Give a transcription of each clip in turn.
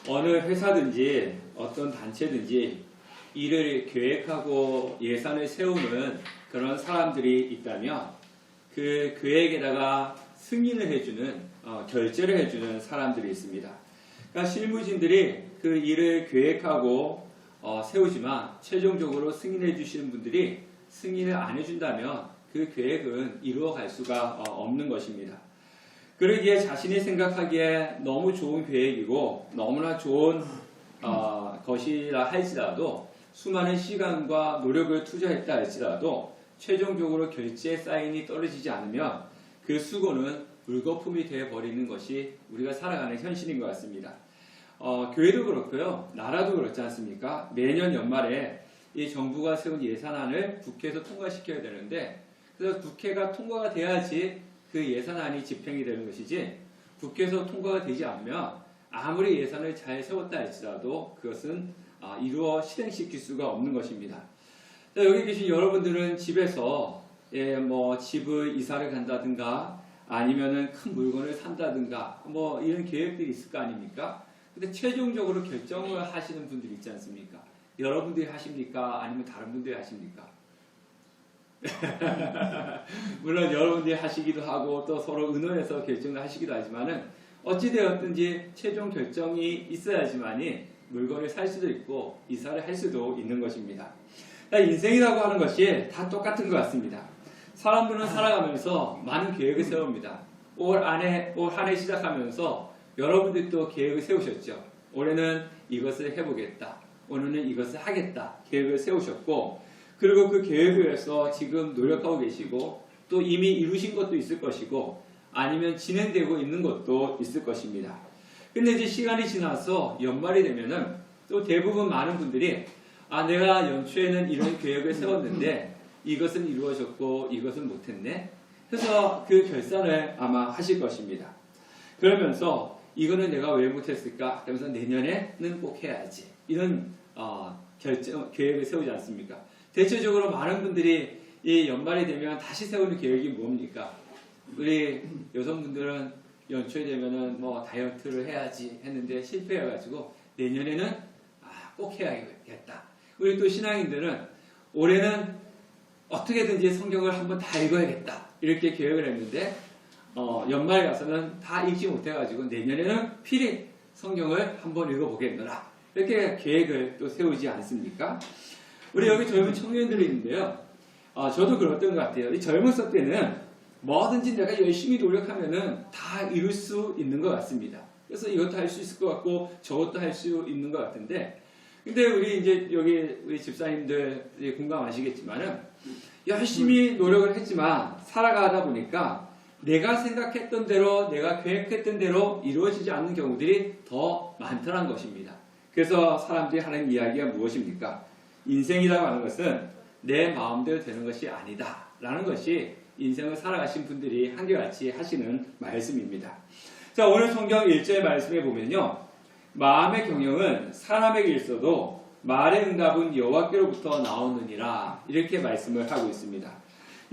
어느 회사든지 어떤 단체든지 일을 계획하고 예산을 세우는 그런 사람들이 있다면 그 계획에다가 승인을 해주는 결제를 해주는 사람들이 있습니다. 그러니까 실무진들이 그 일을 계획하고 세우지만 최종적으로 승인해 주시는 분들이 승인을 안 해준다면 그 계획은 이루어갈 수가 없는 것입니다. 그러기에 자신이 생각하기에 너무 좋은 계획이고 너무나 좋은 것이라 할지라도 수많은 시간과 노력을 투자했다 할지라도 최종적으로 결제 사인이 떨어지지 않으면 그 수고는 물거품이 되어버리는 것이 우리가 살아가는 현실인 것 같습니다. 교회도 그렇고요. 나라도 그렇지 않습니까? 매년 연말에 이 정부가 세운 예산안을 국회에서 통과시켜야 되는데 그래서 국회가 통과가 돼야지 그 예산안이 집행이 되는 것이지 국회에서 통과가 되지 않으면 아무리 예산을 잘 세웠다 할지라도 그것은 이루어 실행시킬 수가 없는 것입니다. 자, 여기 계신 여러분들은 집에서 집을 이사를 간다든가 아니면은 큰 물건을 산다든가 이런 계획들이 있을 거 아닙니까? 근데 최종적으로 결정을 하시는 분들이 있지 않습니까? 여러분들이 하십니까? 아니면 다른 분들이 하십니까? 물론 여러분들이 하시기도 하고 또 서로 의논해서 결정을 하시기도 하지만은 어찌되었든지 최종 결정이 있어야지만이 물건을 살 수도 있고 이사를 할 수도 있는 것입니다. 인생이라고 하는 것이 다 똑같은 것 같습니다. 사람들은 살아가면서 많은 계획을 세웁니다. 올 한 해 시작하면서 여러분들도 계획을 세우셨죠. 올해는 이것을 해보겠다. 오늘은 이것을 하겠다. 계획을 세우셨고 그리고 그 계획을 위해서 지금 노력하고 계시고 또 이미 이루신 것도 있을 것이고 아니면 진행되고 있는 것도 있을 것입니다. 근데 이제 시간이 지나서 연말이 되면은 또 대부분 많은 분들이 내가 연초에는 이런 계획을 세웠는데 이것은 이루어졌고 이것은 못했네. 그래서 그 결산을 아마 하실 것입니다. 그러면서 이거는 내가 왜 못했을까? 그러면서 내년에는 꼭 해야지. 이런 계획을 세우지 않습니까? 대체적으로 많은 분들이 이 연말이 되면 다시 세우는 계획이 뭡니까? 우리 여성분들은 연초에 되면은 다이어트를 해야지 했는데 실패해가지고 내년에는 꼭 해야겠다. 우리 또 신앙인들은 올해는 어떻게든지 성경을 한번 다 읽어야겠다. 이렇게 계획을 했는데 연말에 가서는 다 읽지 못해가지고 내년에는 필히 성경을 한번 읽어보겠노라. 이렇게 계획을 또 세우지 않습니까? 우리 여기 젊은 청년들이 있는데요. 저도 그랬던 것 같아요. 이 젊었을 때는 뭐든지 내가 열심히 노력하면은 다 이룰 수 있는 것 같습니다. 그래서 이것도 할 수 있을 것 같고 저것도 할 수 있는 것 같은데 근데 우리 집사님들 공감하시겠지만은 열심히 노력을 했지만 살아가다 보니까 내가 생각했던 대로 내가 계획했던 대로 이루어지지 않는 경우들이 더 많더란 것입니다. 그래서 사람들이 하는 이야기가 무엇입니까? 인생이라고 하는 것은 내 마음대로 되는 것이 아니다 라는 것이 인생을 살아가신 분들이 한결같이 하시는 말씀입니다. 자, 오늘 성경 1절 말씀에 보면요. 마음의 경영은 사람에게 있어도 말의 응답은 여호와께로부터 나오느니라 이렇게 말씀을 하고 있습니다.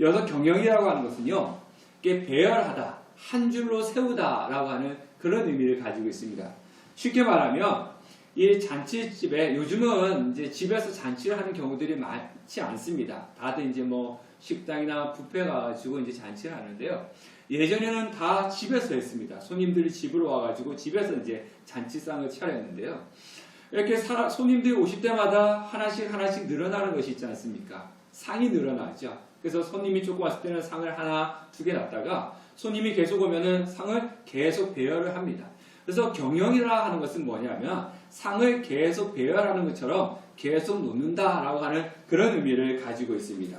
여기서 경영이라고 하는 것은요. 이게 배열하다, 한 줄로 세우다라고 하는 그런 의미를 가지고 있습니다. 쉽게 말하면 이 잔치집에 요즘은 이제 집에서 잔치를 하는 경우들이 많지 않습니다. 다들 이제 식당이나 뷔페 가가지고 이제 잔치를 하는데요. 예전에는 다 집에서 했습니다. 손님들이 집으로 와가지고 집에서 이제 잔치상을 차렸는데요. 이렇게 손님들이 오실 때마다 하나씩 늘어나는 것이 있지 않습니까? 상이 늘어나죠. 그래서 손님이 조금 왔을 때는 상을 하나, 두 개 놨다가 손님이 계속 오면은 상을 계속 배열을 합니다. 그래서 경영이라 하는 것은 뭐냐면 상을 계속 배열하는 것처럼 계속 놓는다라고 하는 그런 의미를 가지고 있습니다.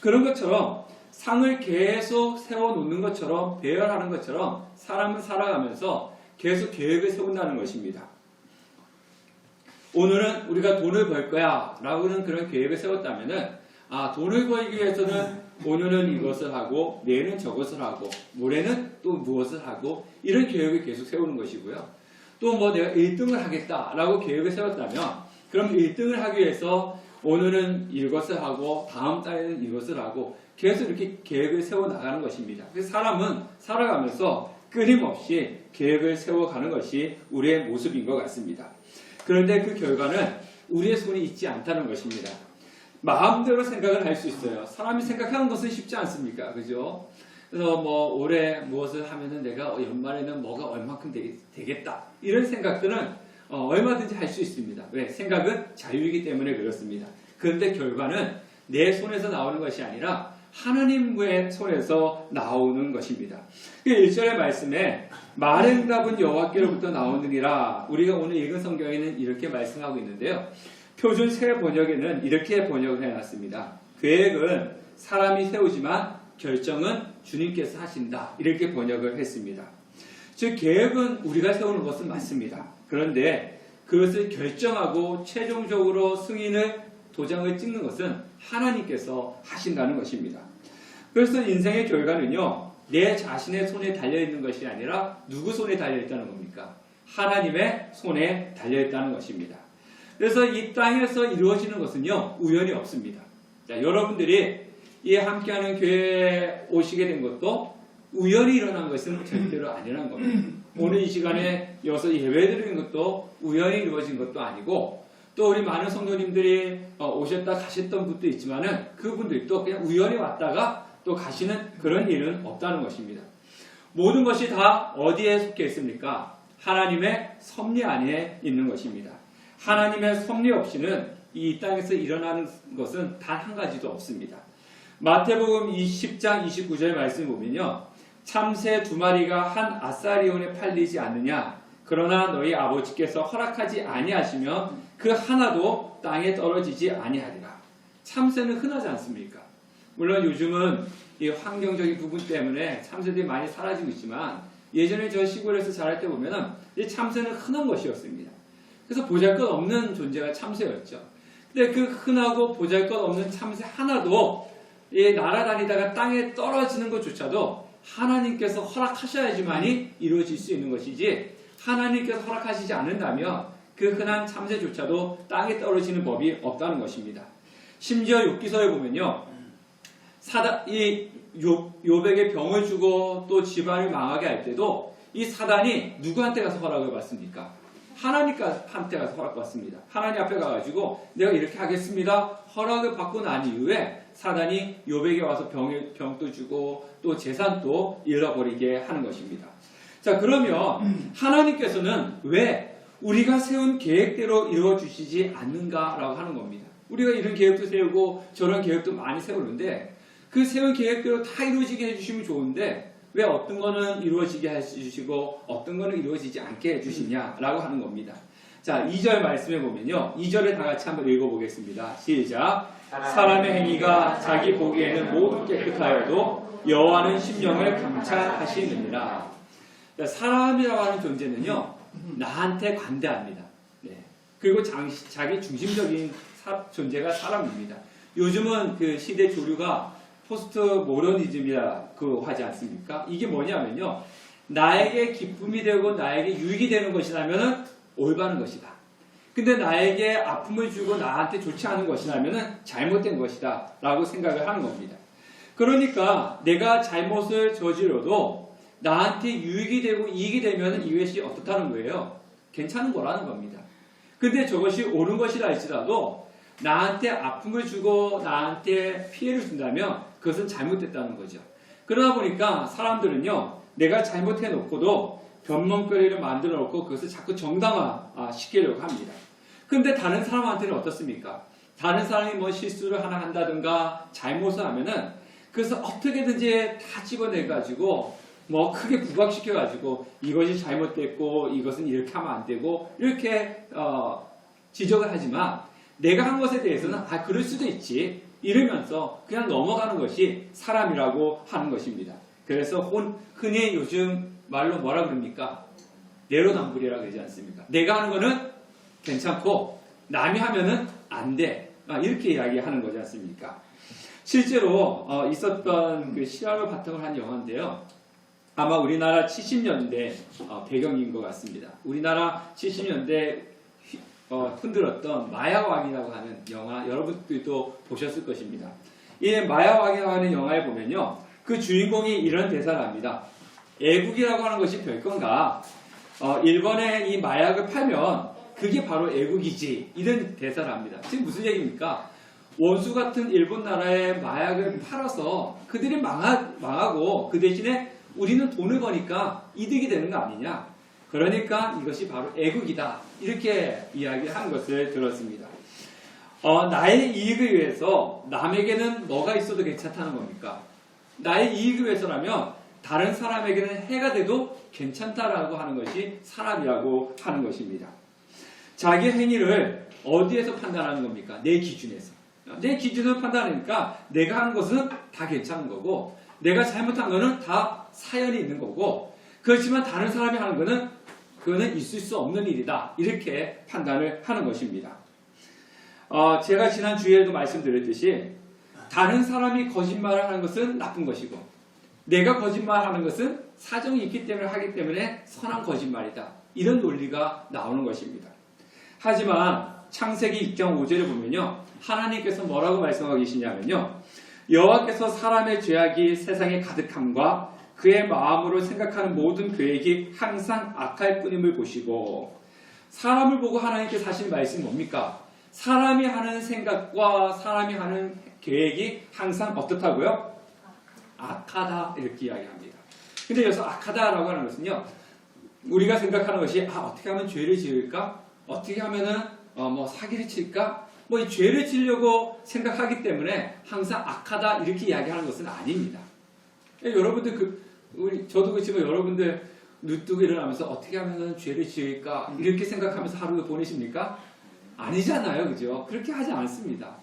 그런 것처럼 상을 계속 세워놓는 것처럼 배열하는 것처럼 사람은 살아가면서 계속 계획을 세운다는 것입니다. 오늘은 우리가 돈을 벌 거야 라고 하는 그런 계획을 세웠다면은 돈을 벌기 위해서는 오늘은 이것을 하고 내일은 저것을 하고 모레는 또 무엇을 하고 이런 계획을 계속 세우는 것이고요. 또 내가 1등을 하겠다라고 계획을 세웠다면 그럼 1등을 하기 위해서 오늘은 이것을 하고 다음 달에는 이것을 하고 계속 이렇게 계획을 세워나가는 것입니다. 그래서 사람은 살아가면서 끊임없이 계획을 세워가는 것이 우리의 모습인 것 같습니다. 그런데 그 결과는 우리의 손이 있지 않다는 것입니다. 마음대로 생각을 할 수 있어요. 사람이 생각하는 것은 쉽지 않습니까? 그죠? 그래서 뭐 올해 무엇을 하면은 내가 연말에는 뭐가 얼마큼 되겠다. 이런 생각들은 얼마든지 할 수 있습니다. 왜? 생각은 자유이기 때문에 그렇습니다. 그런데 결과는 내 손에서 나오는 것이 아니라 하나님의 손에서 나오는 것입니다. 1절의 말씀에 말행답은 여호와께로부터 나오느니라. 우리가 오늘 읽은 성경에는 이렇게 말씀하고 있는데요. 표준 새 번역에는 이렇게 번역을 해놨습니다. 계획은 사람이 세우지만 결정은 주님께서 하신다. 이렇게 번역을 했습니다. 즉 계획은 우리가 세우는 것은 맞습니다. 그런데 그것을 결정하고 최종적으로 승인을 도장을 찍는 것은 하나님께서 하신다는 것입니다. 그래서 인생의 결과는요, 내 자신의 손에 달려있는 것이 아니라 누구 손에 달려있다는 겁니까? 하나님의 손에 달려있다는 것입니다. 그래서 이 땅에서 이루어지는 것은요, 우연이 없습니다. 자, 여러분들이 이 함께하는 교회에 오시게 된 것도 우연히 일어난 것은 절대로 아니라는 겁니다. 오늘 이 시간에 여기서 예배드리는 것도 우연히 이루어진 것도 아니고, 또 우리 많은 성도님들이 오셨다 가셨던 분도 있지만은 그분들도 그냥 우연히 왔다가 또 가시는 그런 일은 없다는 것입니다. 모든 것이 다 어디에 속해 있습니까? 하나님의 섭리 안에 있는 것입니다. 하나님의 섭리 없이는 이 땅에서 일어나는 것은 단 한 가지도 없습니다. 마태복음 10장 29절 말씀 보면요. 참새 2마리가 한 아사리온에 팔리지 않느냐? 그러나 너희 아버지께서 허락하지 아니하시면 그 하나도 땅에 떨어지지 아니하리라. 참새는 흔하지 않습니까? 물론 요즘은 이 환경적인 부분 때문에 참새들이 많이 사라지고 있지만 예전에 저 시골에서 자랄 때 보면은 이 참새는 흔한 것이었습니다. 그래서 보잘것없는 존재가 참새였죠. 근데 그 흔하고 보잘것없는 참새 하나도 날아다니다가 땅에 떨어지는 것조차도 하나님께서 허락하셔야지만이 이루어질 수 있는 것이지, 하나님께서 허락하시지 않는다면 그 흔한 참새조차도 땅에 떨어지는 법이 없다는 것입니다. 심지어 욥기서에 보면요, 욥에게 병을 주고 또 집안을 망하게 할 때도 이 사단이 누구한테 가서 허락을 받습니까? 하나님한테 가서 허락받습니다. 하나님 앞에 가가지고 내가 이렇게 하겠습니다. 허락을 받고 난 이후에 사단이 욥에게 와서 병도 주고 또 재산도 잃어버리게 하는 것입니다. 자, 그러면 하나님께서는 왜 우리가 세운 계획대로 이루어주시지 않는가라고 하는 겁니다. 우리가 이런 계획도 세우고 저런 계획도 많이 세우는데 그 세운 계획대로 다 이루어지게 해주시면 좋은데 왜 어떤 거는 이루어지게 해주시고 어떤 거는 이루어지지 않게 해주시냐라고 하는 겁니다. 자, 2절 말씀해 보면요. 2절을 다 같이 한번 읽어보겠습니다. 시작. 사람의 행위가 자기 보기에는 모두 깨끗하여도 여호와는 심령을 감찰하시느니라. 사람이라고 하는 존재는요, 나한테 관대합니다. 네. 그리고 자기 중심적인 존재가 사람입니다. 요즘은 그 시대 조류가 포스트 모더니즘이라고 하지 않습니까? 이게 뭐냐면요, 나에게 기쁨이 되고 나에게 유익이 되는 것이라면 올바른 것이다. 근데 나에게 아픔을 주고 나한테 좋지 않은 것이라면 잘못된 것이다 라고 생각을 하는 겁니다. 그러니까 내가 잘못을 저지러도 나한테 유익이 되고 이익이 되면 이것이 어떻다는 거예요? 괜찮은 거라는 겁니다. 근데 저것이 옳은 것이라 할지라도 나한테 아픔을 주고 나한테 피해를 준다면 그것은 잘못됐다는 거죠. 그러다 보니까 사람들은요, 내가 잘못해놓고도 변명거리를 만들어 놓고 그것을 자꾸 정당화 시키려고 합니다. 근데 다른 사람한테는 어떻습니까? 다른 사람이 뭐 실수를 하나 한다든가 잘못을 하면은 그것을 어떻게든지 다 집어내가지고 뭐 크게 부각시켜가지고 이것이 잘못됐고 이것은 이렇게 하면 안 되고 이렇게 지적을 하지만 내가 한 것에 대해서는 그럴 수도 있지 이러면서 그냥 넘어가는 것이 사람이라고 하는 것입니다. 그래서 흔히 요즘 말로 뭐라 그럽니까? 내로남불이라고 그러지 않습니까? 내가 하는 거는 괜찮고 남이 하면은 안 돼. 이렇게 이야기하는 거지 않습니까? 실제로 있었던 그 실화를 바탕으로 한 영화인데요. 아마 우리나라 70년대 배경인 것 같습니다. 우리나라 70년대 흔들었던 마야왕이라고 하는 영화, 여러분들도 보셨을 것입니다. 이 마야왕이라고 하는 영화에 보면요, 그 주인공이 이런 대사를 합니다. 애국이라고 하는 것이 별건가? 일본에 이 마약을 팔면 그게 바로 애국이지. 이런 대사를 합니다. 지금 무슨 얘기입니까? 원수 같은 일본 나라에 마약을 팔아서 그들이 망하고 그 대신에 우리는 돈을 버니까 이득이 되는 거 아니냐. 그러니까 이것이 바로 애국이다. 이렇게 이야기한 것을 들었습니다. 나의 이익을 위해서 남에게는 뭐가 있어도 괜찮다는 겁니까? 나의 이익을 위해서라면 다른 사람에게는 해가 돼도 괜찮다라고 하는 것이 사람이라고 하는 것입니다. 자기 행위를 어디에서 판단하는 겁니까? 내 기준에서. 내 기준을 판단하니까 내가 하는 것은 다 괜찮은 거고 내가 잘못한 거는 다 사연이 있는 거고 그렇지만 다른 사람이 하는 거는 그거는 있을 수 없는 일이다. 이렇게 판단을 하는 것입니다. 제가 지난 주에도 말씀드렸듯이 다른 사람이 거짓말을 하는 것은 나쁜 것이고 내가 거짓말하는 것은 사정이 있기 때문에 하기 때문에 선한 거짓말이다. 이런 논리가 나오는 것입니다. 하지만 창세기 2장 5절을 보면요. 하나님께서 뭐라고 말씀하고 계시냐면요. 여호와께서 사람의 죄악이 세상에 가득함과 그의 마음으로 생각하는 모든 계획이 항상 악할 뿐임을 보시고 사람을 보고 하나님께서 하신 말씀이 뭡니까? 사람이 하는 생각과 사람이 하는 계획이 항상 어떻다고요? 악하다 이렇게 이야기합니다. 근데 여기서 악하다라고 하는 것은요. 우리가 생각하는 것이 어떻게 하면 죄를 지을까? 어떻게 하면은 사기를 칠까? 이 죄를 지려고 생각하기 때문에 항상 악하다 이렇게 이야기하는 것은 아닙니다. 여러분들 저도 그렇지만 여러분들 눈뜨고 일어나면서 어떻게 하면 죄를 지을까 이렇게 생각하면서 하루를 보내십니까? 아니잖아요, 그죠? 그렇게 하지 않습니다.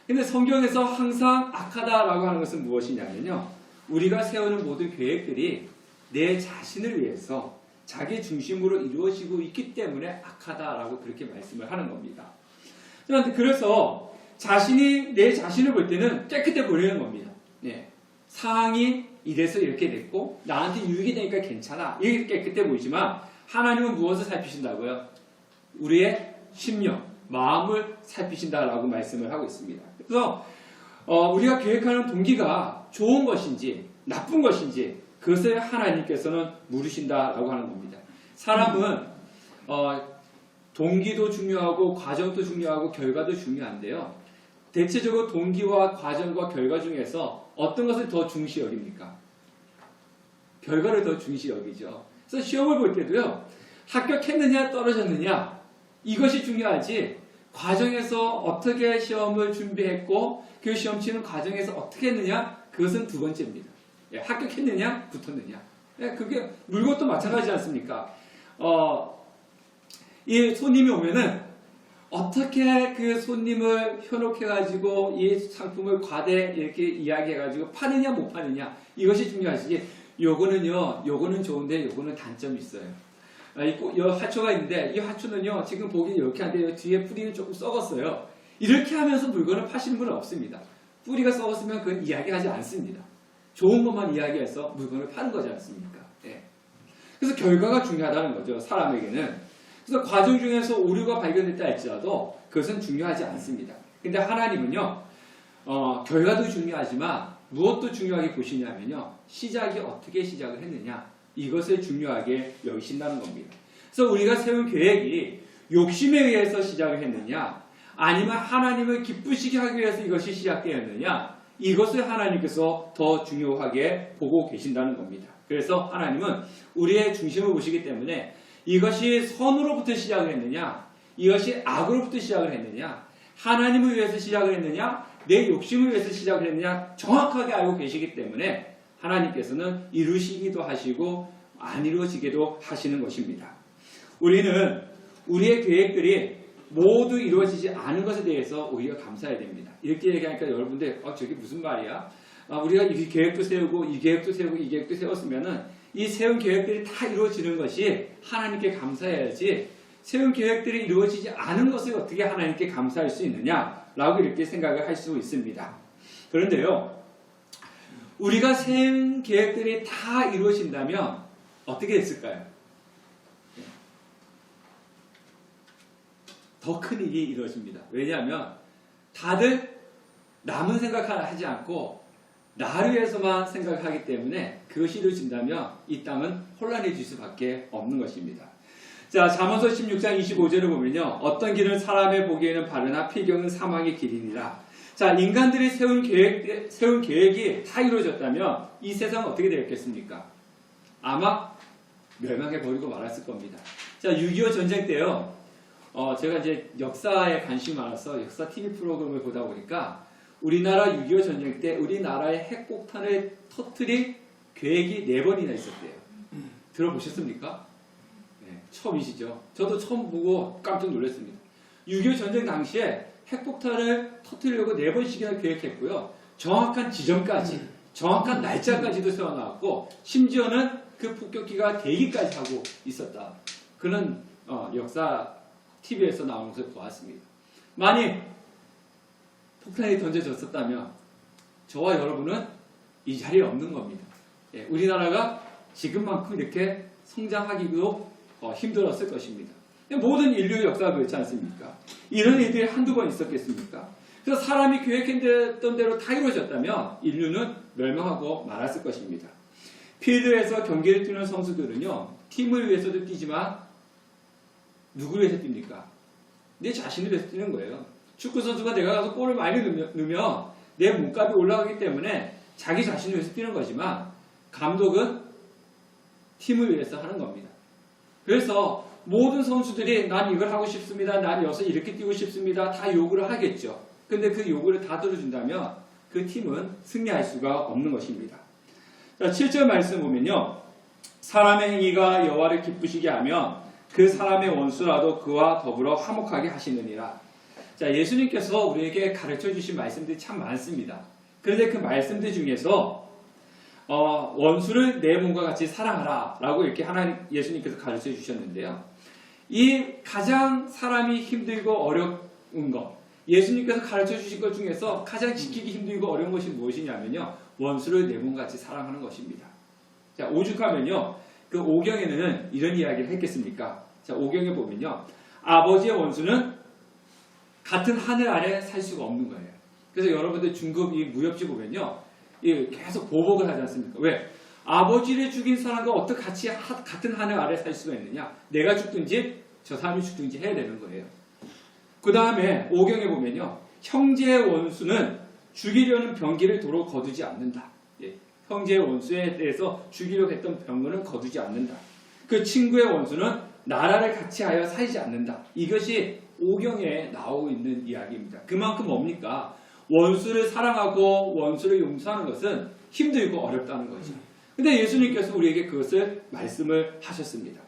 근데 성경에서 항상 악하다라고 하는 것은 무엇이냐면요, 우리가 세우는 모든 계획들이 내 자신을 위해서 자기 중심으로 이루어지고 있기 때문에 악하다라고 그렇게 말씀을 하는 겁니다. 그래서 내 자신을 볼 때는 깨끗해 보이는 겁니다. 상황이 이래서 이렇게 됐고 나한테 유익이 되니까 괜찮아 이렇게 깨끗해 보이지만 하나님은 무엇을 살피신다고요? 우리의 심령, 마음을 살피신다라고 말씀을 하고 있습니다. 그래서 우리가 계획하는 동기가 좋은 것인지 나쁜 것인지 그것을 하나님께서는 물으신다라고 하는 겁니다. 사람은 동기도 중요하고 과정도 중요하고 결과도 중요한데요. 대체적으로 동기와 과정과 결과 중에서 어떤 것을 더 중시 여깁니까? 결과를 더 중시 여기죠. 그래서 시험을 볼 때도요. 합격했느냐 떨어졌느냐 이것이 중요하지 과정에서 어떻게 시험을 준비했고 그 시험 치는 과정에서 어떻게 했느냐 그것은 두 번째입니다. 합격했느냐 붙었느냐 그게 물건도 마찬가지지 않습니까? 이 손님이 오면은 어떻게 그 손님을 현혹해가지고 이 상품을 과대 이렇게 이야기해가지고 파느냐 못 파느냐 이것이 중요하지. 요거는 좋은데 요거는 단점이 있어요. 이 하초가 있는데 이 하초는요 지금 보기 이렇게 한데 뒤에 뿌리는 조금 썩었어요. 이렇게 하면서 물건을 파시는 분은 없습니다. 뿌리가 썩었으면 그건 이야기하지 않습니다. 좋은 것만 이야기해서 물건을 파는 거지 않습니까? 그래서 결과가 중요하다는 거죠. 사람에게는. 그래서 과정 중에서 오류가 발견됐다 할지라도 그것은 중요하지 않습니다. 근데 하나님은요, 결과도 중요하지만 무엇도 중요하게 보시냐면요, 시작이 어떻게 시작을 했느냐, 이것을 중요하게 여기신다는 겁니다. 그래서 우리가 세운 계획이 욕심에 의해서 시작을 했느냐, 아니면 하나님을 기쁘시게 하기 위해서 이것이 시작되었느냐, 이것을 하나님께서 더 중요하게 보고 계신다는 겁니다. 그래서 하나님은 우리의 중심을 보시기 때문에 이것이 선으로부터 시작을 했느냐, 이것이 악으로부터 시작을 했느냐, 하나님을 위해서 시작을 했느냐, 내 욕심을 위해서 시작을 했느냐 정확하게 알고 계시기 때문에 하나님께서는 이루시기도 하시고 안 이루어지게도 하시는 것입니다. 우리는 우리의 계획들이 모두 이루어지지 않은 것에 대해서 오히려 감사해야 됩니다. 이렇게 얘기하니까 여러분들 저게 무슨 말이야? 우리가 이 계획도 세우고 이 계획도 세우고 이 계획도 세웠으면은 이 세운 계획들이 다 이루어지는 것이 하나님께 감사해야지 세운 계획들이 이루어지지 않은 것을 어떻게 하나님께 감사할 수 있느냐라고 이렇게 생각을 할 수 있습니다. 그런데요, 우리가 세운 계획들이 다 이루어진다면 어떻게 됐을까요? 더 큰 일이 이루어집니다. 왜냐하면 다들 남은 생각 하나 하지 않고 나를 위해서만 생각하기 때문에 그것이 이루어진다면 이 땅은 혼란해질 수밖에 없는 것입니다. 자, 잠언서 16장 25절을 보면요. 어떤 길은 사람의 보기에는 바르나 필경은 사망의 길이니라. 자, 인간들이 세운 계획이 다 이루어졌다면 이 세상은 어떻게 되었겠습니까? 아마 멸망해버리고 말았을 겁니다. 자, 6.25 전쟁 때요. 제가 이제 역사에 관심이 많아서 역사 TV 프로그램을 보다 보니까 우리나라 6.25 전쟁 때 우리나라의 핵폭탄을 터뜨릴 계획이 4번이나 있었대요. 들어보셨습니까? 네, 처음이시죠. 저도 처음 보고 깜짝 놀랐습니다. 6.25 전쟁 당시에 핵폭탄을 터뜨리려고 4번씩이나 계획했고요. 정확한 지점까지, 정확한 날짜까지도 세워놨고 심지어는 그 폭격기가 대기까지 하고 있었다. 그런 역사 TV에서 나오는 것을 보았습니다. 만약 폭탄이 던져졌었다면 저와 여러분은 이 자리에 없는 겁니다. 예, 우리나라가 지금만큼 이렇게 성장하기도 힘들었을 것입니다. 모든 인류 역사가 그렇지 않습니까? 이런 일들이 한두 번 있었겠습니까? 그래서 사람이 계획했던 대로 다 이루어졌다면 인류는 멸망하고 말았을 것입니다. 필드에서 경기를 뛰는 선수들은요, 팀을 위해서도 뛰지만 누구를 위해서 뜁니까? 내 자신을 위해서 뛰는 거예요. 축구 선수가 내가 가서 골을 많이 넣으면 내 몸값이 올라가기 때문에 자기 자신을 위해서 뛰는 거지만 감독은 팀을 위해서 하는 겁니다. 그래서 모든 선수들이 난 이걸 하고 싶습니다. 난 여기서 이렇게 뛰고 싶습니다. 다 요구를 하겠죠. 근데 그 요구를 다 들어준다면 그 팀은 승리할 수가 없는 것입니다. 자, 7절 말씀 보면요. 사람의 행위가 여호와를 기쁘시게 하면 그 사람의 원수라도 그와 더불어 화목하게 하시느니라. 자, 예수님께서 우리에게 가르쳐 주신 말씀들이 참 많습니다. 그런데 그 말씀들 중에서 원수를 내 몸과 같이 사랑하라 라고 이렇게 예수님께서 가르쳐 주셨는데요. 이 가장 사람이 힘들고 어려운 것, 예수님께서 가르쳐 주신 것 중에서 가장 지키기 힘들고 어려운 것이 무엇이냐면요. 원수를 내 몸같이 사랑하는 것입니다. 자, 오죽하면요. 그 오경에는 이런 이야기를 했겠습니까? 자, 오경에 보면요. 아버지의 원수는 같은 하늘 아래 살 수가 없는 거예요. 그래서 여러분들 중급 이 무협지 보면요. 계속 보복을 하지 않습니까? 왜? 아버지를 죽인 사람과 어떻게 같이 같은 하늘 아래 살 수가 있느냐? 내가 죽든지 저 사람이 죽든지 해야 되는 거예요. 그 다음에 오경에 보면요. 형제의 원수는 죽이려는 병기를 도로 거두지 않는다. 예. 형제의 원수에 대해서 죽이려고 했던 병거는 거두지 않는다. 그 친구의 원수는 나라를 같이 하여 살지 않는다. 이것이 오경에 나오고 있는 이야기입니다. 그만큼 뭡니까? 원수를 사랑하고 원수를 용서하는 것은 힘들고 어렵다는 거죠. 근데 예수님께서 우리에게 그것을 말씀을 하셨습니다.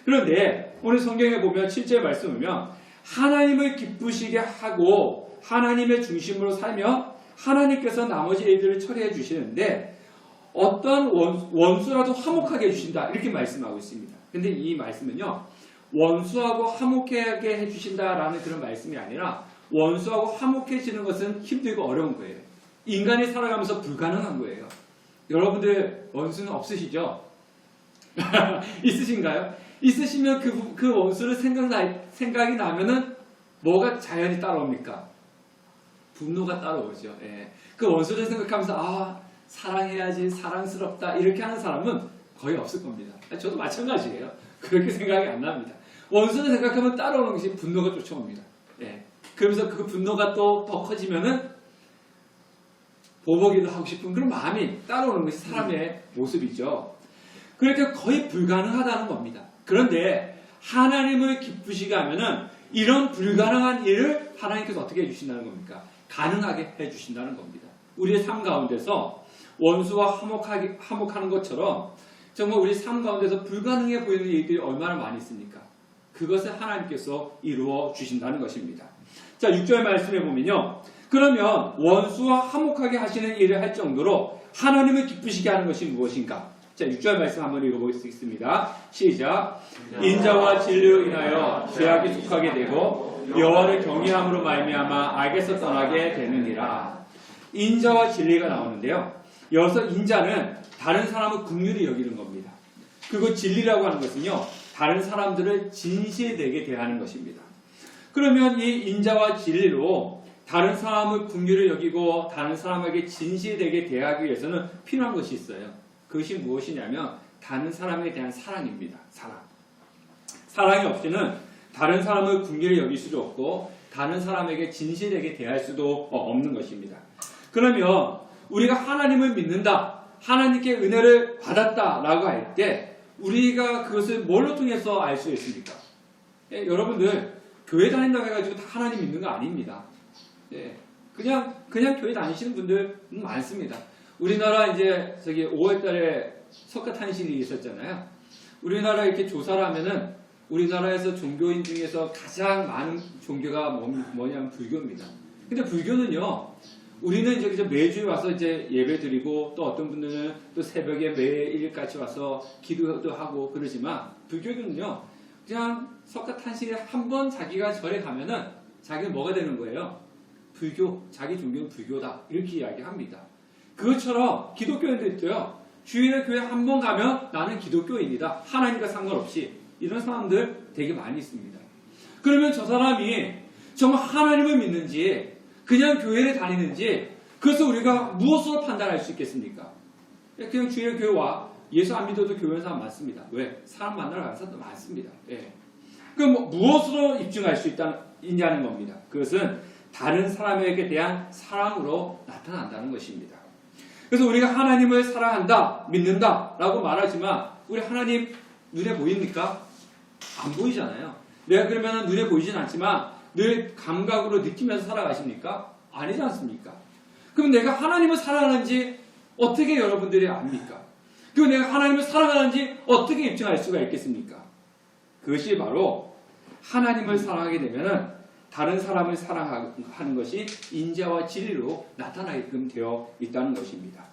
그런데 오늘 성경에 보면 7절 말씀 보면 하나님을 기쁘시게 하고 하나님의 중심으로 살면 하나님께서 나머지 일들을 처리해 주시는데 어떤 원수라도 화목하게 해주신다 이렇게 말씀하고 있습니다. 근데 이 말씀은요 원수하고 화목하게 해주신다라는 그런 말씀이 아니라 원수하고 화목해지는 것은 힘들고 어려운 거예요. 인간이 살아가면서 불가능한 거예요. 여러분들 원수는 없으시죠? 있으신가요? 있으시면 그 원수를 생각이 나면은 뭐가 자연히 따라옵니까? 분노가 따라오죠. 예. 그 원수를 생각하면서 사랑해야지, 사랑스럽다 이렇게 하는 사람은 거의 없을 겁니다. 저도 마찬가지예요. 그렇게 생각이 안 납니다. 원수를 생각하면 따라오는 것이 분노가 쫓아옵니다. 예. 그러면서 그 분노가 또 더 커지면은 보복이도 하고 싶은 그런 마음이 따라오는 것이 사람의 모습이죠. 그러니까 거의 불가능하다는 겁니다. 그런데 하나님을 기쁘시게 하면은 이런 불가능한 일을 하나님께서 어떻게 해주신다는 겁니까? 가능하게 해주신다는 겁니다. 우리의 삶 가운데서 원수와 화목하는 것처럼 정말 우리 삶 가운데서 불가능해 보이는 일들이 얼마나 많이 있습니까? 그것을 하나님께서 이루어 주신다는 것입니다. 자, 6절 말씀해 보면요. 그러면 원수와 화목하게 하시는 일을 할 정도로 하나님을 기쁘시게 하는 것이 무엇인가? 자, 6절 말씀 한번 읽어보겠습니다. 시작. 인자와 진리로 인하여 죄악이 속하게 되고 여호와를 경외함으로 말미암아 악에서 떠나게 되느니라. 인자와 진리가 나오는데요. 여기서 인자는 다른 사람을 긍휼히 여기는 겁니다. 그리고 진리라고 하는 것은요. 다른 사람들을 진실되게 대하는 것입니다. 그러면 이 인자와 진리로 다른 사람을 긍휼히 여기고 다른 사람에게 진실되게 대하기 위해서는 필요한 것이 있어요. 그것이 무엇이냐면 다른 사람에 대한 사랑입니다. 사랑. 사랑이 없이는 다른 사람을 긍휼히 여길 수도 없고 다른 사람에게 진실되게 대할 수도 없는 것입니다. 그러면 우리가 하나님을 믿는다, 하나님께 은혜를 받았다라고 할 때 우리가 그것을 뭘로 통해서 알 수 있습니까? 여러분들 교회 다닌다고 해가지고 다 하나님 믿는 거 아닙니다. 그냥 교회 다니시는 분들 많습니다. 우리나라 이제 5월달에 석가탄신일이 있었잖아요. 우리나라 이렇게 조사를 하면은 우리나라에서 종교인 중에서 가장 많은 종교가 뭐냐면 불교입니다. 근데 불교는요, 우리는 이제 매주 와서 이제 예배 드리고 또 어떤 분들은 또 새벽에 매일 같이 와서 기도도 하고 그러지만 불교는요, 그냥 석가탄신일에 한 번 자기가 절에 가면은 자기는 뭐가 되는 거예요? 불교, 자기 종교는 불교다. 이렇게 이야기합니다. 그것처럼 기독교인들도요, 주일에 교회 한 번 가면 나는 기독교인이다. 하나님과 상관없이. 이런 사람들 되게 많이 있습니다. 그러면 저 사람이 정말 하나님을 믿는지 그냥 교회를 다니는지 그래서 우리가 무엇으로 판단할 수 있겠습니까? 그냥 주일에 교회 와. 예수 안 믿어도 교회 온 사람 많습니다. 왜? 사람 만나러 가는 사람도 많습니다. 그럼 무엇으로 입증할 수 있냐는 겁니다. 그것은 다른 사람에게 대한 사랑으로 나타난다는 것입니다. 그래서 우리가 하나님을 사랑한다, 믿는다 라고 말하지만 우리 하나님 눈에 보입니까? 안 보이잖아요. 내가 그러면 눈에 보이진 않지만 늘 감각으로 느끼면서 살아가십니까? 아니지 않습니까? 그럼 내가 하나님을 사랑하는지 어떻게 여러분들이 압니까? 그리고 내가 하나님을 사랑하는지 어떻게 입증할 수가 있겠습니까? 그것이 바로 하나님을 사랑하게 되면 다른 사람을 사랑하는 것이 인자와 진리로 나타나게끔 되어 있다는 것입니다.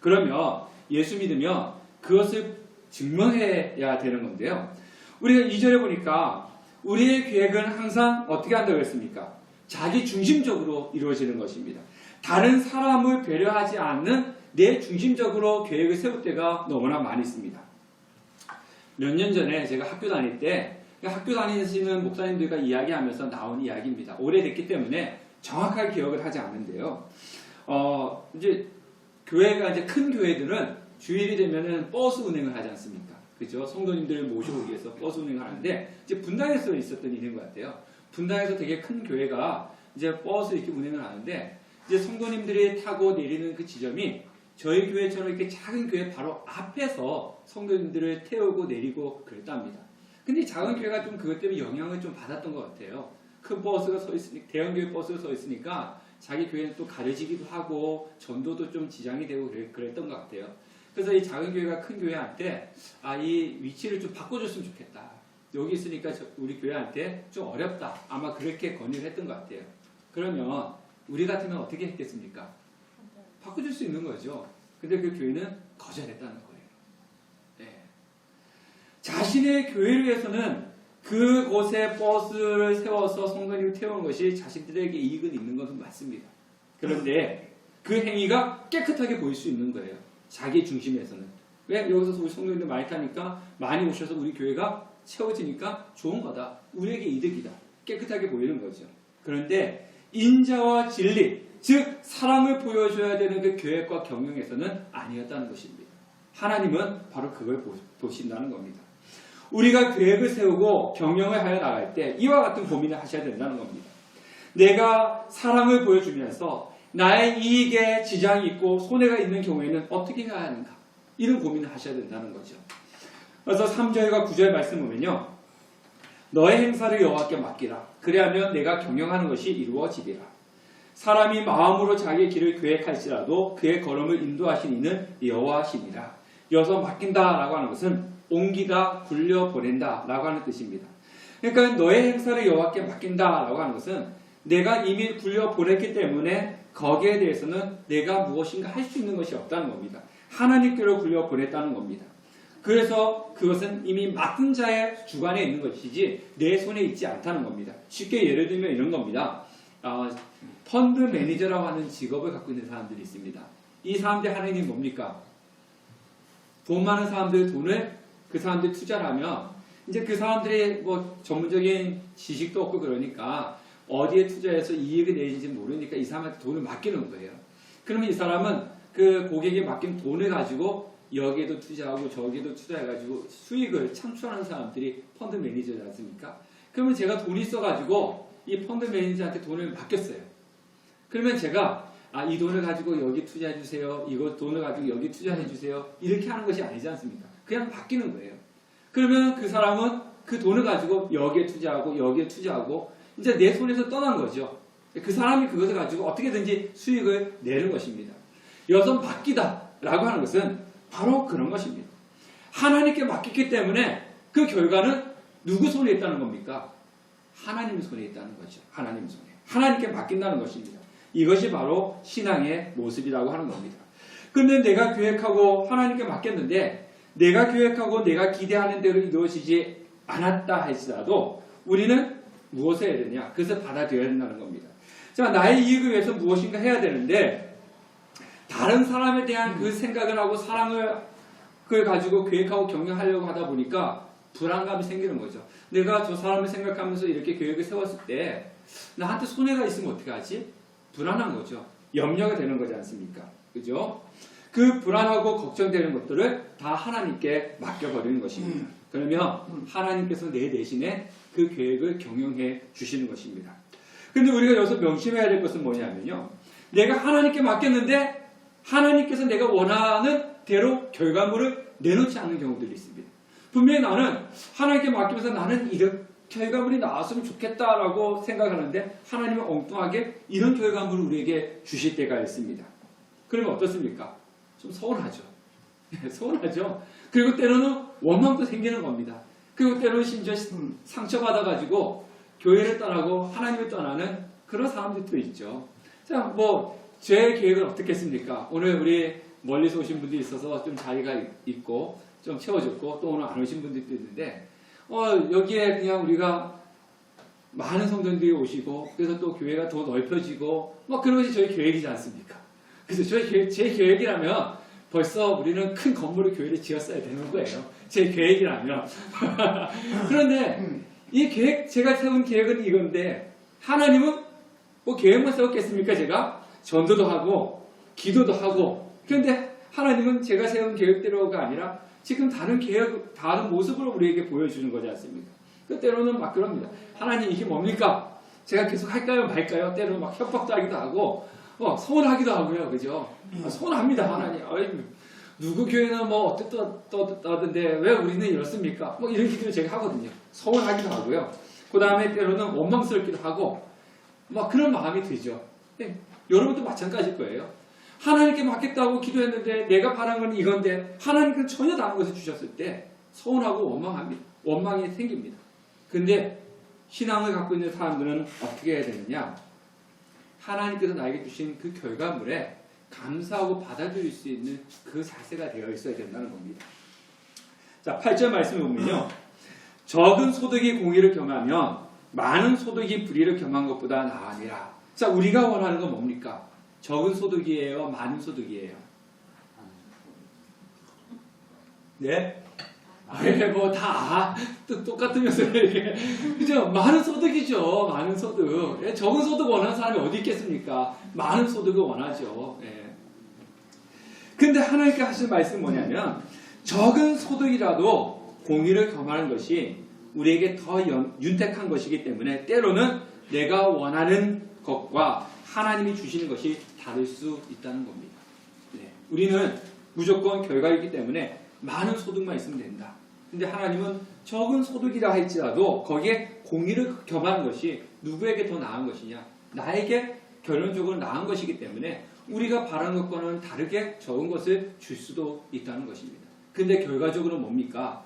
그러면 예수 믿으면 그것을 증명해야 되는 건데요. 우리가 2절에 보니까 우리의 계획은 항상 어떻게 한다고 했습니까? 자기 중심적으로 이루어지는 것입니다. 다른 사람을 배려하지 않는 내 중심적으로 계획을 세울 때가 너무나 많이 있습니다. 몇 년 전에 제가 학교 다닐 때 학교 다니시는 목사님들과 이야기하면서 나온 이야기입니다. 오래됐기 때문에 정확하게 기억을 하지 않는데요. 이제 교회가 이제 큰 교회들은 주일이 되면은 버스 운행을 하지 않습니까? 그죠? 성도님들을 모시고 위해서 버스 운행을 하는데 이제 분당에서 있었던 일인 것 같아요. 분당에서 되게 큰 교회가 이제 버스 이렇게 운행을 하는데 이제 성도님들이 타고 내리는 그 지점이 저희 교회처럼 이렇게 작은 교회 바로 앞에서 성도님들을 태우고 내리고 그랬답니다. 근데 작은 교회가 좀 그것 때문에 영향을 좀 받았던 것 같아요. 큰 버스가 서 있으니까, 대형 교회 버스가 서 있으니까 자기 교회는 또 가려지기도 하고 전도도 좀 지장이 되고 그랬던 것 같아요. 그래서 이 작은 교회가 큰 교회한테 이 위치를 좀 바꿔줬으면 좋겠다. 여기 있으니까 우리 교회한테 좀 어렵다. 아마 그렇게 건의를 했던 것 같아요. 그러면 우리 같으면 어떻게 했겠습니까? 바꿔줄 수 있는 거죠. 근데 그 교회는 거절했다는 거예요. 자신의 교회를 위해서는 그곳에 버스를 세워서 성도님을 태우는 것이 자신들에게 이익은 있는 것은 맞습니다. 그런데 그 행위가 깨끗하게 보일 수 있는 거예요. 자기 중심에서는. 왜? 여기서 우리 성도님들 많이 타니까 많이 오셔서 우리 교회가 채워지니까 좋은 거다. 우리에게 이득이다. 깨끗하게 보이는 거죠. 그런데 인자와 진리, 즉 사랑을 보여줘야 되는 그 계획과 경영에서는 아니었다는 것입니다. 하나님은 바로 그걸 보신다는 겁니다. 우리가 계획을 세우고 경영을 하여 나갈 때 이와 같은 고민을 하셔야 된다는 겁니다. 내가 사랑을 보여주면서 나의 이익에 지장이 있고 손해가 있는 경우에는 어떻게 해야 하는가? 이런 고민을 하셔야 된다는 거죠. 그래서 3절과 9절 말씀 보면요. 너의 행사를 여호와께 맡기라. 그리하면 내가 경영하는 것이 이루어지리라. 사람이 마음으로 자기의 길을 계획할지라도 그의 걸음을 인도하신 이는 여호와시니라. 여기서 맡긴다라고 하는 것은 옮기다, 굴려보낸다 라고 하는 뜻입니다. 그러니까 너의 행사를 여호와께 맡긴다 라고 하는 것은 내가 이미 굴려보냈기 때문에 거기에 대해서는 내가 무엇인가 할 수 있는 것이 없다는 겁니다. 하나님께로 굴려보냈다는 겁니다. 그래서 그것은 이미 맡은 자의 주관에 있는 것이지 내 손에 있지 않다는 겁니다. 쉽게 예를 들면 이런 겁니다. 펀드 매니저라고 하는 직업을 갖고 있는 사람들이 있습니다. 이 사람들 하는 일이 뭡니까? 돈 많은 사람들 돈을 그 사람들이 투자를 하면 이제 그 사람들이 뭐 전문적인 지식도 없고 그러니까 어디에 투자해서 이익을 내는지 모르니까 이 사람한테 돈을 맡기는 거예요. 그러면 이 사람은 그 고객이 맡긴 돈을 가지고 여기에도 투자하고 저기에도 투자해가지고 수익을 창출하는 사람들이 펀드 매니저지 않습니까? 그러면 제가 돈이 있어가지고 이 펀드 매니저한테 돈을 맡겼어요. 그러면 제가 이 돈을 가지고 여기 투자해주세요. 이거 돈을 가지고 여기 투자해주세요. 이렇게 하는 것이 아니지 않습니까? 그냥 맡기는 거예요. 그러면 그 사람은 그 돈을 가지고 여기에 투자하고 여기에 투자하고 이제 내 손에서 떠난 거죠. 그 사람이 그것을 가지고 어떻게든지 수익을 내는 것입니다. 여기서 맡기다라고 하는 것은 바로 그런 것입니다. 하나님께 맡겼기 때문에 그 결과는 누구 손에 있다는 겁니까? 하나님 손에 있다는 거죠. 하나님 손에. 하나님께 맡긴다는 것입니다. 이것이 바로 신앙의 모습이라고 하는 겁니다. 그런데 내가 계획하고 하나님께 맡겼는데 내가 계획하고 내가 기대하는 대로 이루어지지 않았다 할지라도 우리는 무엇을 해야 되냐? 그것을 받아들여야 된다는 겁니다. 자, 나의 이익을 위해서 무엇인가 해야 되는데 다른 사람에 대한 그 생각을 하고 사랑을 그걸 가지고 계획하고 경영하려고 하다 보니까 불안감이 생기는 거죠. 내가 저 사람을 생각하면서 이렇게 계획을 세웠을 때 나한테 손해가 있으면 어떻게 하지? 불안한 거죠. 염려가 되는 거지 않습니까? 그죠? 그 불안하고 걱정되는 것들을 다 하나님께 맡겨버리는 것입니다. 그러면 하나님께서 내 대신에 그 계획을 경영해 주시는 것입니다. 근데 우리가 여기서 명심해야 될 것은 뭐냐면요. 내가 하나님께 맡겼는데 하나님께서 내가 원하는 대로 결과물을 내놓지 않는 경우들이 있습니다. 분명히 나는 하나님께 맡기면서 나는 이런 결과물이 나왔으면 좋겠다라고 생각하는데 하나님은 엉뚱하게 이런 결과물을 우리에게 주실 때가 있습니다. 그러면 어떻습니까? 좀 서운하죠. 서운하죠. 그리고 때로는 원망도 생기는 겁니다. 그리고 때로는 심지어 상처받아가지고 교회를 떠나고 하나님을 떠나는 그런 사람들도 있죠. 자, 제 계획은 어떻겠습니까? 오늘 우리 멀리서 오신 분들이 있어서 좀 자리가 있고 좀 채워졌고 또 오늘 안 오신 분들도 있는데 여기에 그냥 우리가 많은 성도님들이 오시고 그래서 또 교회가 더 넓혀지고 그런 것이 저희 계획이지 않습니까? 그래서 제 계획이라면 벌써 우리는 큰 건물을 교회를 지었어야 되는 거예요. 제 계획이라면. 그런데 이 계획, 제가 세운 계획은 이건데 하나님은 계획만 세웠겠습니까? 제가 전도도 하고 기도도 하고 그런데 하나님은 제가 세운 계획대로가 아니라 지금 다른 계획, 다른 모습으로 우리에게 보여주는 거지 않습니까? 때로는 막 그럽니다. 하나님 이게 뭡니까? 제가 계속 할까요 말까요? 때로는 막 협박도 하기도 하고 서운하기도 하고요. 그죠? 서운합니다. 하나님. 누구 교회는 어땠다던데 왜 우리는 이렇습니까? 이런 기도를 제가 하거든요. 서운하기도 하고요. 그 다음에 때로는 원망스럽기도 하고 그런 마음이 들죠. 여러분도 마찬가지일 거예요. 하나님께 맡겠다고 기도했는데 내가 바란 건 이건데 하나님께서 전혀 다른 것을 주셨을 때 서운하고 원망합니다. 원망이 생깁니다. 근데 신앙을 갖고 있는 사람들은 어떻게 해야 되느냐? 하나님께서 나에게 주신 그 결과물에 감사하고 받아들일 수 있는 그 자세가 되어 있어야 된다는 겁니다. 자, 8절 말씀을 보면요. 적은 소득이 공의를 겸하면 많은 소득이 불의를 겸한 것보다 나으니라. 자, 우리가 원하는 건 뭡니까? 적은 소득이에요? 많은 소득이에요? 네? 다 똑같으면서 이렇게 그죠? 많은 소득이죠. 많은 소득. 적은 소득 원하는 사람이 어디 있겠습니까? 많은 소득을 원하죠. 근데 하나님께 하실 말씀은 뭐냐면 적은 소득이라도 공의를 겸하는 것이 우리에게 더 윤택한 것이기 때문에 때로는 내가 원하는 것과 하나님이 주시는 것이 다를 수 있다는 겁니다. 우리는 무조건 결과이기 때문에 많은 소득만 있으면 된다. 근데 하나님은 적은 소득이라 할지라도 거기에 공의를 겸하는 것이 누구에게 더 나은 것이냐? 나에게 결론적으로 나은 것이기 때문에 우리가 바라는 것과는 다르게 적은 것을 줄 수도 있다는 것입니다. 근데 결과적으로 뭡니까?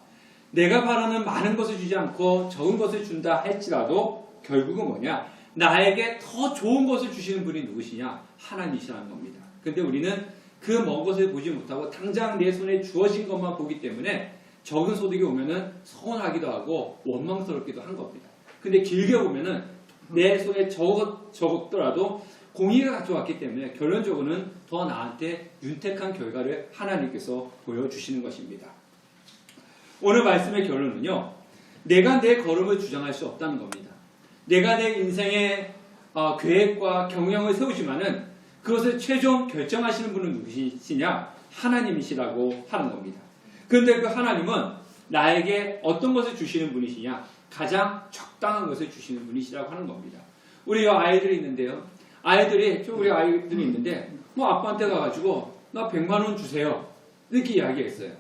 내가 바라는 많은 것을 주지 않고 적은 것을 준다 할지라도 결국은 뭐냐? 나에게 더 좋은 것을 주시는 분이 누구시냐? 하나님이시라는 겁니다. 근데 우리는 그 먼 것을 보지 못하고 당장 내 손에 주어진 것만 보기 때문에 적은 소득이 오면은 서운하기도 하고 원망스럽기도 한 겁니다. 근데 길게 보면은 내 손에 적었더라도 공의가 가져왔기 때문에 결론적으로는 더 나한테 윤택한 결과를 하나님께서 보여주시는 것입니다. 오늘 말씀의 결론은요. 내가 내 걸음을 주장할 수 없다는 겁니다. 내가 내 인생의 계획과 경영을 세우지만은 그것을 최종 결정하시는 분은 누구시냐? 하나님이시라고 하는 겁니다. 그런데 그 하나님은 나에게 어떤 것을 주시는 분이시냐? 가장 적당한 것을 주시는 분이시라고 하는 겁니다. 우리 아이들이 있는데요. 우리 아이들이 있는데, 뭐 아빠한테 가가지고, 나 100만 원 주세요. 이렇게 이야기했어요.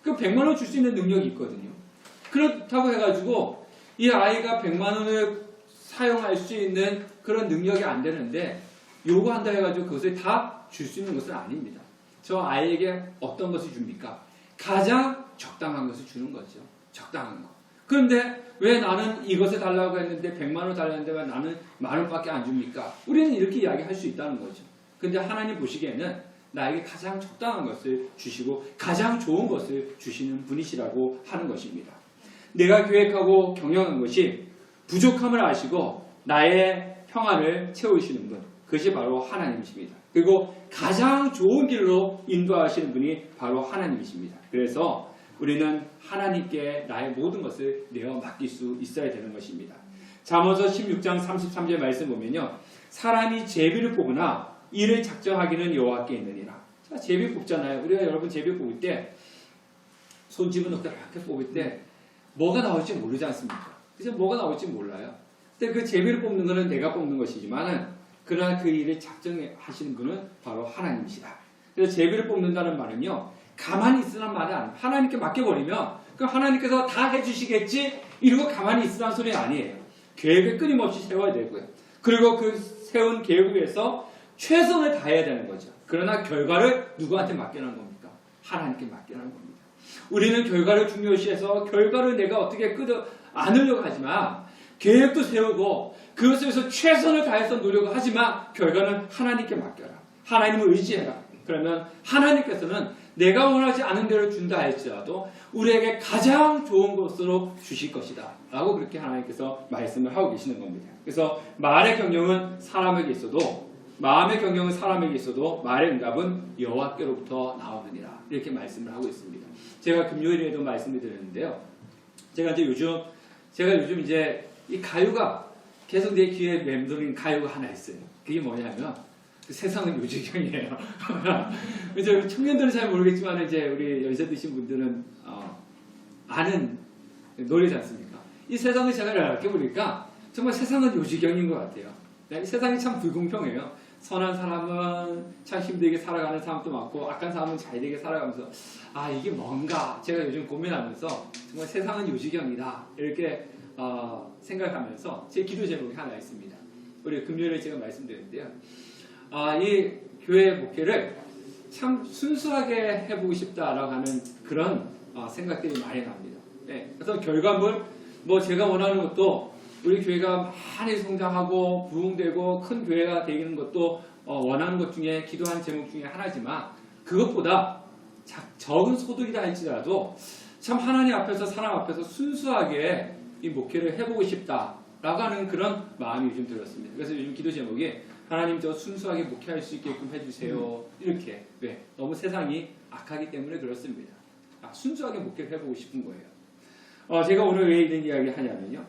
그 100만 원 줄 수 있는 능력이 있거든요. 그렇다고 해가지고, 이 아이가 100만 원을 사용할 수 있는 그런 능력이 안 되는데, 요구한다 해가지고 그것을 다 줄 수 있는 것은 아닙니다. 저 아이에게 어떤 것을 줍니까? 가장 적당한 것을 주는 거죠. 적당한 거. 그런데 왜 나는 이것을 달라고 했는데 100만 원 달라는데 왜 나는 10,000원밖에 안 줍니까? 우리는 이렇게 이야기할 수 있다는 거죠. 근데 하나님 보시기에는 나에게 가장 적당한 것을 주시고 가장 좋은 것을 주시는 분이시라고 하는 것입니다. 내가 계획하고 경영한 것이 부족함을 아시고 나의 평안을 채우시는 분, 그것이 바로 하나님이십니다. 그리고 가장 좋은 길로 인도하시는 분이 바로 하나님이십니다. 그래서 우리는 하나님께 나의 모든 것을 내어 맡길 수 있어야 되는 것입니다. 잠언서 16장 33절 말씀 보면요. 사람이 제비를 뽑으나 이를 작정하기는 여호와께 있느니라. 자, 제비 뽑잖아요. 우리가 여러분 제비 뽑을 때 손 집어넣고 이렇게 뽑을 때 뭐가 나올지 모르지 않습니까? 그래서 뭐가 나올지 몰라요. 근데 그 제비를 뽑는 것은 내가 뽑는 것이지만은 그러나 그 일을 작정하시는 분은 바로 하나님이시다. 그래서 제비를 뽑는다는 말은요. 가만히 있으란 말이 아니에요. 하나님께 맡겨버리면 그럼 하나님께서 다 해주시겠지 이러고 가만히 있으란 소리 아니에요. 계획을 끊임없이 세워야 되고요. 그리고 그 세운 계획을 위해서 최선을 다해야 되는 거죠. 그러나 결과를 누구한테 맡겨놓은 겁니까? 하나님께 맡겨놓은 겁니다. 우리는 결과를 중요시해서 결과를 내가 어떻게 안으려고 하지만 계획도 세우고 그것을 위해서 최선을 다해서 노력을 하지만 결과는 하나님께 맡겨라. 하나님을 의지해라. 그러면 하나님께서는 내가 원하지 않은 대로 준다 할지라도 우리에게 가장 좋은 것으로 주실 것이다. 라고 그렇게 하나님께서 말씀을 하고 계시는 겁니다. 그래서 말의 경영은 사람에게 있어도 마음의 경영은 사람에게 있어도 말의 응답은 여호와께로부터 나오느니라. 이렇게 말씀을 하고 있습니다. 제가 금요일에도 말씀을 드렸는데요. 제가 요즘 이제 이 가요가 계속 내 귀에 맴도는 가요가 하나 있어요. 그게 뭐냐면 그 세상은 요지경이에요. 이제 청년들은 잘 모르겠지만 이제 우리 연세 드신 분들은 아는 노래지 않습니까? 이 세상을 제가 이렇게 보니까 정말 세상은 요지경인 것 같아요. 이 세상이 참 불공평해요. 선한 사람은 참 힘들게 살아가는 사람도 많고 악한 사람은 잘되게 살아가면서 이게 뭔가 제가 요즘 고민하면서 정말 세상은 요지경이다 이렇게 생각하면서 제 기도 제목이 하나 있습니다. 우리 금요일에 제가 말씀드렸는데요. 이 교회 목회를 참 순수하게 해보고 싶다라고 하는 그런 생각들이 많이 납니다. 네, 그래서 결과물, 제가 원하는 것도 우리 교회가 많이 성장하고 부흥되고 큰 교회가 되는 것도 원하는 것 중에 기도한 제목 중에 하나지만 그것보다 적은 소득이라 할지라도 참 하나님 앞에서 사람 앞에서 순수하게 이 목회를 해보고 싶다라고 하는 그런 마음이 요즘 들었습니다. 그래서 요즘 기도 제목이 하나님 저 순수하게 목회할 수 있게끔 해주세요. 이렇게. 왜? 너무 세상이 악하기 때문에 그렇습니다. 순수하게 목회를 해보고 싶은 거예요. 제가 오늘 왜 이런 이야기 하냐면요.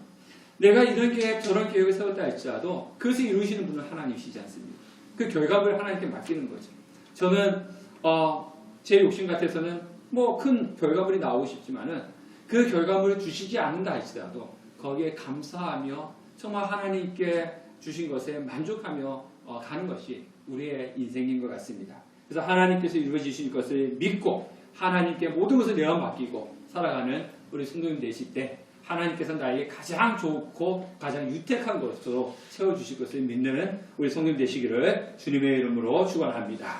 내가 이런 계획 저런 계획을 세웠다 할지라도 그것을 이루시는 분은 하나님이시지 않습니까? 그 결과를 하나님께 맡기는 거죠. 저는 제 욕심 같아서는 큰 결과물이 나오고 싶지만은 그 결과물을 주시지 않는다 할지라도 거기에 감사하며 정말 하나님께 주신 것에 만족하며 가는 것이 우리의 인생인 것 같습니다. 그래서 하나님께서 이루어지실 것을 믿고 하나님께 모든 것을 내어 맡기고 살아가는 우리 성도님 되실 때 하나님께서 나에게 가장 좋고 가장 유택한 것으로 채워주실 것을 믿는 우리 성도님 되시기를 주님의 이름으로 축원합니다.